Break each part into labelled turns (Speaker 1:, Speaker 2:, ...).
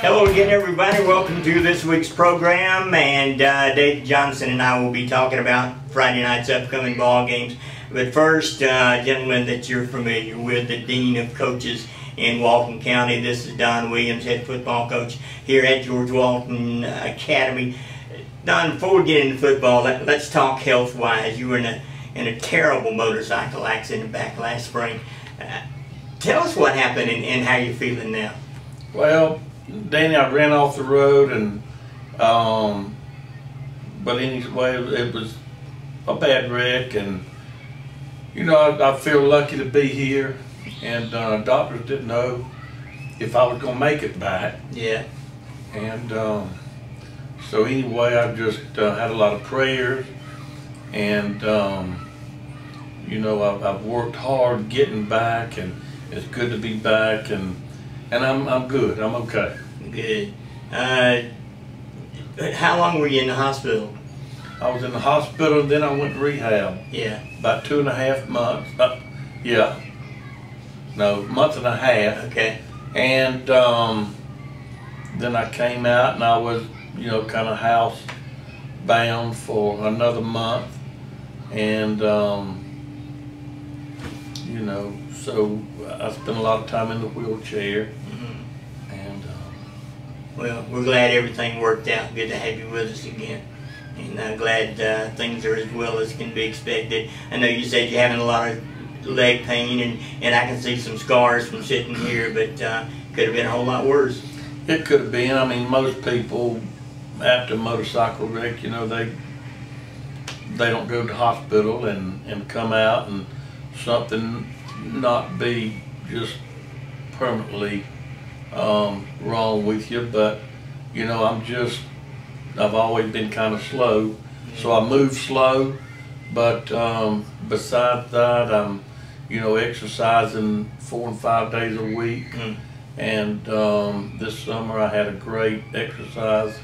Speaker 1: Hello again, everybody. Welcome to this week's program, and Dave Johnson and I will be talking about Friday night's upcoming ball games. But first, gentlemen that you're familiar with, the Dean of Coaches in Walton County. This is Don Williams, head football coach here at George Walton Academy. Don, before we get into football, let's talk health-wise. You were in a terrible motorcycle accident back last spring. Tell us what happened and how you're feeling now.
Speaker 2: Well, Danny, I ran off the road, and but anyway, it was a bad wreck, and you know, I feel lucky to be here, and doctors didn't know if I was gonna make it back.
Speaker 1: Yeah.
Speaker 2: And so anyway, I just had a lot of prayers, and you know, I've worked hard getting back, and it's good to be back, and I'm good. I'm okay.
Speaker 1: Good. How long were you in the hospital?
Speaker 2: I was in the hospital, and then I went to rehab.
Speaker 1: Yeah.
Speaker 2: About 2.5 months. Yeah. No, month and a half.
Speaker 1: Okay.
Speaker 2: And then I came out, and I was, you know, kind of house bound for another month, and you know, so I spent a lot of time in the wheelchair. And
Speaker 1: well, we're glad everything worked out. Good to have you with us again, and I'm glad things are as well as can be expected. I know you said you're having a lot of leg pain, and I can see some scars from sitting here, but could have been a whole lot worse.
Speaker 2: It could have been. I mean, most people after a motorcycle wreck, you know, they don't go to the hospital and come out and something not be just permanently wrong with you. But you know, I've always been kind of slow, so I move slow, but besides that, I'm, you know, exercising 4 and 5 days a week. And this summer I had a great exercise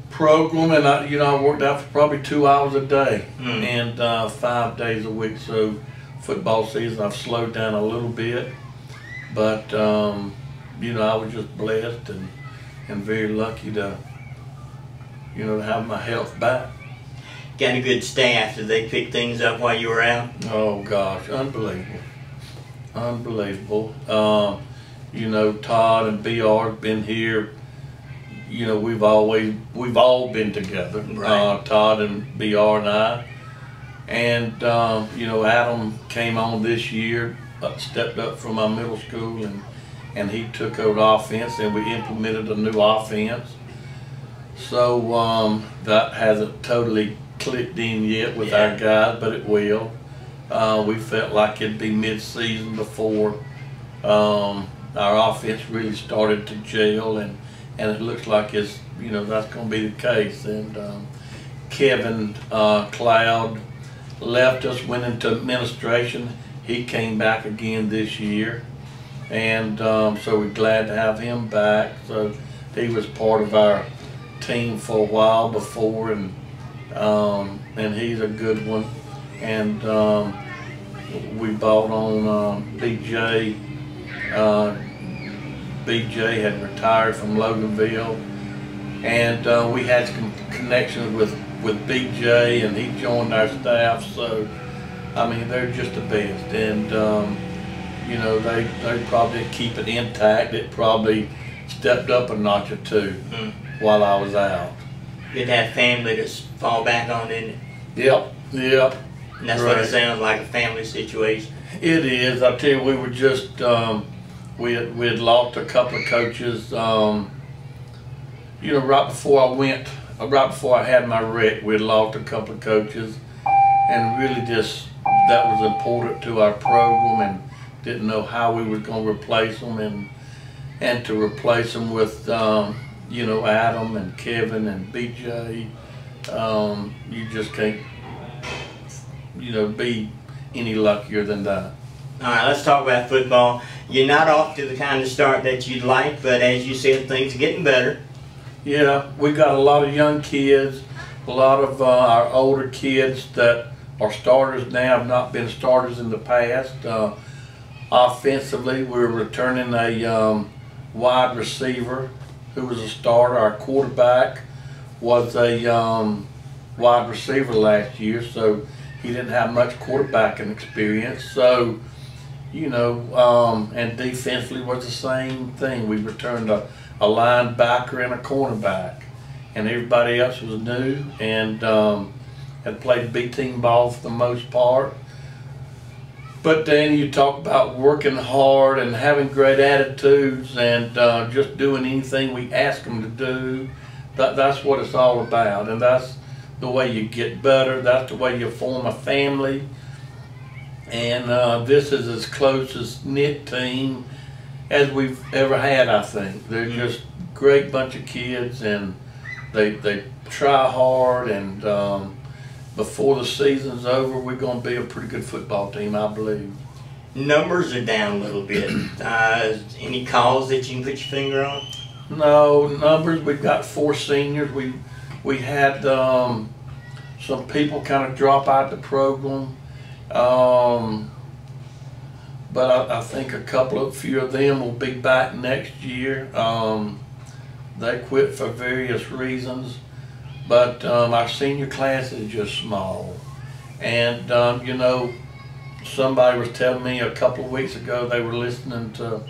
Speaker 2: program, and I worked out for probably 2 hours a day, and 5 days a week. So football season I've slowed down a little bit, but you know, I was just blessed and very lucky to, you know, to have my health back.
Speaker 1: Got a good staff. Did they pick things up while you were out?
Speaker 2: Oh gosh, unbelievable, unbelievable. You know, Todd and BR have been here. You know, we've all been together.
Speaker 1: Right.
Speaker 2: Todd and BR and I. And you know, Adam came on this year, stepped up from my middle school, and he took over offense, and we implemented a new offense. So that hasn't totally clicked in yet with our guys, but it will. We felt like it'd be mid-season before our offense really started to gel, and it looks like it's, you know, that's going to be the case. And Kevin Cloud left us, went into administration. He came back again this year, and so we're glad to have him back. So he was part of our team for a while before, and he's a good one. And we bought on BJ. BJ had retired from Loganville, and we had some connections with BJ, and he joined our staff. So I mean, they're just the best, and you know, they probably keep it intact. It probably stepped up a notch or two while I was out.
Speaker 1: Good to have family to fall back on, isn't it?
Speaker 2: Yep.
Speaker 1: And that's
Speaker 2: Right.
Speaker 1: what it sounds like, a family situation.
Speaker 2: It is. I tell you, we were just we had lost a couple of coaches. You know, right before I had my wreck, we had lost a couple of coaches, and really just that was important to our program, and didn't know how we were going to replace them, and to replace them with you know, Adam and Kevin and BJ. You just can't, you know, be any luckier than that.
Speaker 1: All right, let's talk about football. You're not off to the kind of start that you'd like, but as you said, things are getting better.
Speaker 2: Yeah, we got a lot of young kids, a lot of our older kids that are starters now, have not been starters in the past. Offensively, we're returning a wide receiver who was a starter. Our quarterback was a wide receiver last year, so he didn't have much quarterbacking experience. So, you know, and defensively was the same thing. We returned a linebacker and a cornerback, and everybody else was new and had played B-team ball for the most part. But then you talk about working hard and having great attitudes and just doing anything we ask them to do. That's what it's all about, and that's the way you get better. That's the way you form a family. And this is as close as knit team as we've ever had, I think. They're just a great bunch of kids, and they try hard, and before the season's over, we're going to be a pretty good football team, I believe.
Speaker 1: Numbers are down a little bit. Any calls that you can put your finger on?
Speaker 2: No, numbers, we've got 4 seniors. We had some people kind of drop out the program. But I think a few of them will be back next year. They quit for various reasons, but our senior class is just small. And you know, somebody was telling me a couple of weeks ago they were listening to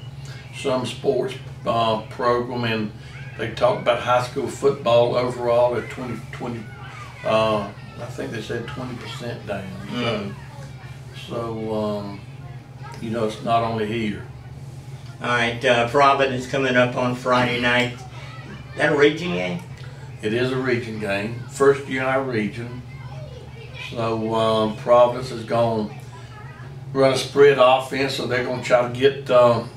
Speaker 2: some sports program, and they talked about high school football overall at 20, I think they said 20% down. So you know, it's not only here.
Speaker 1: All right, Providence coming up on Friday night. Is that a region game?
Speaker 2: It is a region game. First year in our region. So Providence is going to run a spread offense, so they're going to try to get,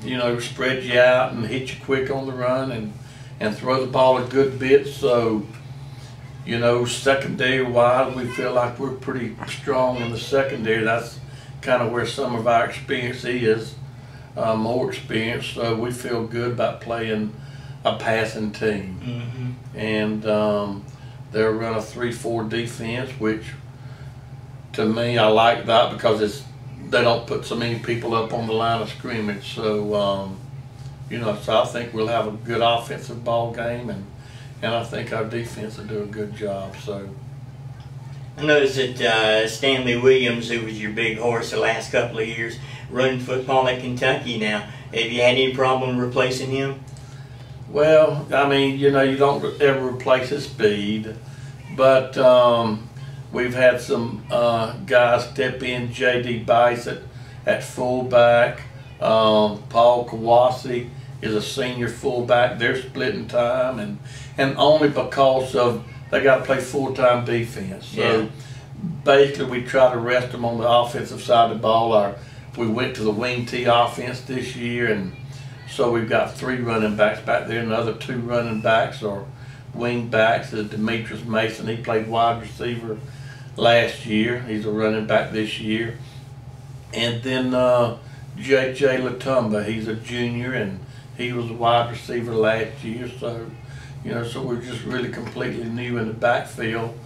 Speaker 2: you know, spread you out and hit you quick on the run and throw the ball a good bit. So, you know, secondary-wise, we feel like we're pretty strong in the secondary. That's kind of where some of our experience is, more experience. So we feel good about playing a passing team. And they'll run a 3-4 defense, which to me, I like that because they don't put so many people up on the line of scrimmage. So, you know, so I think we'll have a good offensive ball game, and I think our defense will do a good job. So
Speaker 1: I noticed that Stanley Williams, who was your big horse the last couple of years, running football at Kentucky now. Have you had any problem replacing him?
Speaker 2: Well, I mean, you know, you don't ever replace his speed, but we've had some guys step in. J.D. Bice at fullback. Paul Kawasi is a senior fullback. They're splitting time, and only because of they got to play full-time defense. So basically, we try to rest them on the offensive side of the ball. We went to the wing T offense this year, and so we've got 3 running backs back there. Another 2 running backs or wing backs is Demetrius Mason. He played wide receiver last year. He's a running back this year. And then J.J. Latumba, he's a junior, and he was a wide receiver last year. So, you know, so we're just really completely new in the backfield.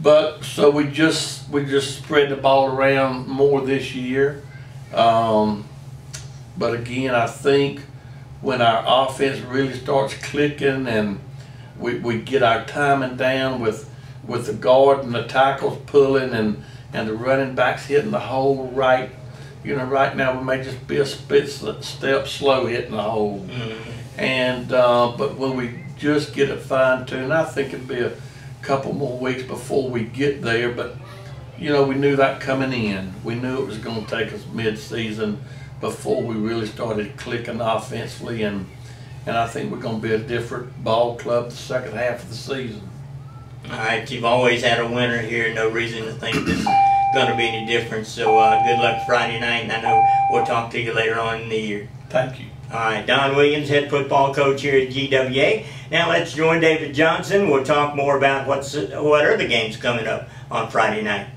Speaker 2: But so we just spread the ball around more this year. But again, I think when our offense really starts clicking and we get our timing down with the guard and the tackles pulling and the running backs hitting the hole right, you know, right now we may just be a step slow hitting the hole. And but when we just get it fine-tuned, I think it'll be a couple more weeks before we get there. But you know, we knew that coming in. We knew it was going to take us mid-season before we really started clicking offensively, and I think we're going to be a different ball club the second half of the season.
Speaker 1: All right, you've always had a winner here. No reason to think this is going to be any different. So good luck Friday night, and I know we'll talk to you later on in the year.
Speaker 2: Thank you.
Speaker 1: All right, Don Williams, head football coach here at GWA. Now let's join David Johnson. We'll talk more about what are the games coming up on Friday night.